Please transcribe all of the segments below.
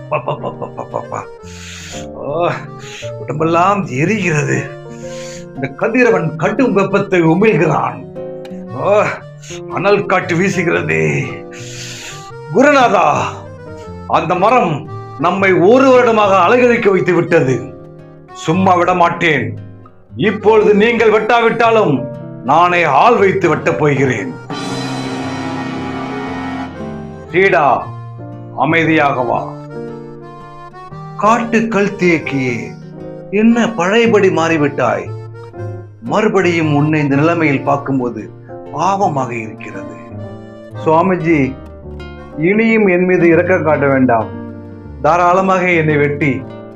அப்பப்பப்பப்பப்பப்பா. ஆ, உடம்பெல்லாம் எரிகிறது. இந்த கதிரவன் கடும் வெப்பத்தை உமிழ்கிறான். ஆ, அனல் காற்று வீசுகிறது. குருநாதா, அந்த மரம் நம்மை ஒரு வருடமாக அலைகழிக்க வைத்து விட்டது. சும்மா விட மாட்டேன். இப்பொழுது நீங்கள் வெட்டாவிட்டாலும் நானே ஆள் வைத்து வெட்டப் போகிறேன். சீடா, அமைதியாக வா. காட்டு கல் தேக்கியே, என்ன பழையபடி மாறிவிட்டாய்? மறுபடியும் உன்னை இந்த நிலைமையில் பார்க்கும்போது பாவமாக இருக்கிறது. சுவாமிஜி, இனியும் என் மீது இரக்கம் காட்ட வேண்டாம். தாராளமாக என்னை வெட்டி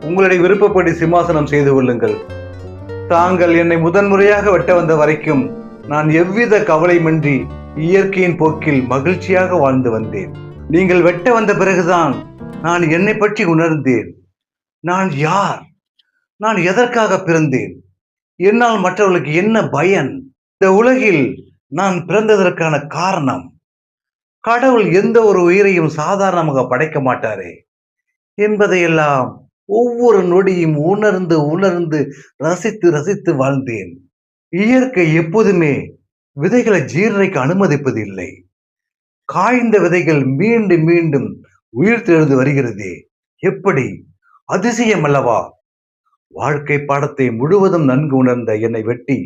உங்களுடைய விருப்பப்படி சிம்மாசனம் செய்து கொள்ளுங்கள். தாங்கள் என்னை முதன்முறையாக வெட்ட வந்த வரைக்கும் நான் எவ்வித கவலையின்றி இயற்கையின் போக்கில் மகிழ்ச்சியாக வாழ்ந்து வந்தேன். நீங்கள் வெட்ட வந்த பிறகுதான் நான் என்னை பற்றி உணர்ந்தேன். நான் யார்? நான் எதற்காக பிறந்தேன்? என்னால் மற்றவர்களுக்கு என்ன பயன்? இந்த உலகில் நான் பிறந்ததற்கான காரணம், கடவுள் எந்த ஒரு உயிரையும் சாதாரணமாக படைக்க மாட்டாரே என்பதையெல்லாம் ஒவ்வொரு நொடியும் உணர்ந்து உணர்ந்து ரசித்து ரசித்து வாழ்ந்தேன். இயற்கை எப்போதுமே விதைகளை ஜீரணிக்க அனுமதிப்பது இல்லை. காய்ந்த விதைகள் மீண்டும் மீண்டும் உயிர் தெழுந்து வருகிறதே, எப்படி அதிசயம் அல்லவா? வாழ்க்கை பாடத்தை முழுவதும் நன்கு உணர்ந்த என்னை வெட்டி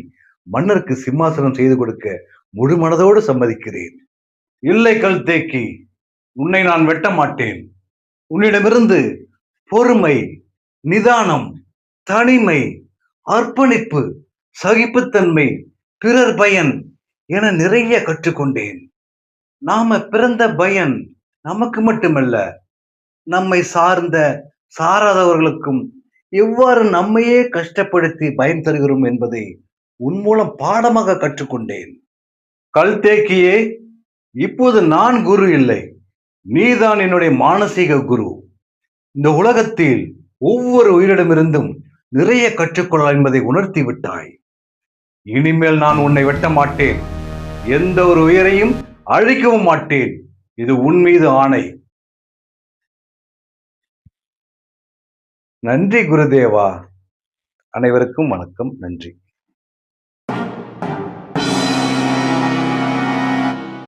மன்னருக்கு சிம்மாசனம் செய்து கொடுக்க முழு மனதோடு சம்மதிக்கிறேன். இல்லை கல் தேக்கி, உன்னை நான் வெட்ட மாட்டேன். உன்னிடமிருந்து பொறுமை, நிதானம், தனிமை, அர்ப்பணிப்பு, சகிப்புத்தன்மை, பிறர் பயன் என நிறைய கற்றுக்கொண்டேன். நாம பிறந்த பயன் நமக்கு மட்டுமல்ல, நம்மை சாராதவர்களுக்கும் எவ்வாறு நம்மையே கஷ்டப்படுத்தி பயன் தருகிறோம் என்பதை உன் மூலம் பாடமாக கற்றுக்கொண்டேன். கல் தேக்கியே, இப்போது நான் குரு இல்லை, நீதான் என்னுடைய மானசீக குரு. இந்த உலகத்தில் ஒவ்வொரு உயிரிடமிருந்தும் நிறைய கற்றுக்கொள்ளலாம் என்பதை உணர்த்தி விட்டாய். இனிமேல் நான் உன்னை வெட்ட மாட்டேன். எந்த ஒரு உயிரையும் அழிக்கவும் மாட்டேன். இது உன் மீது ஆணை. நன்றி குருதேவா. அனைவருக்கும் வணக்கம். நன்றி.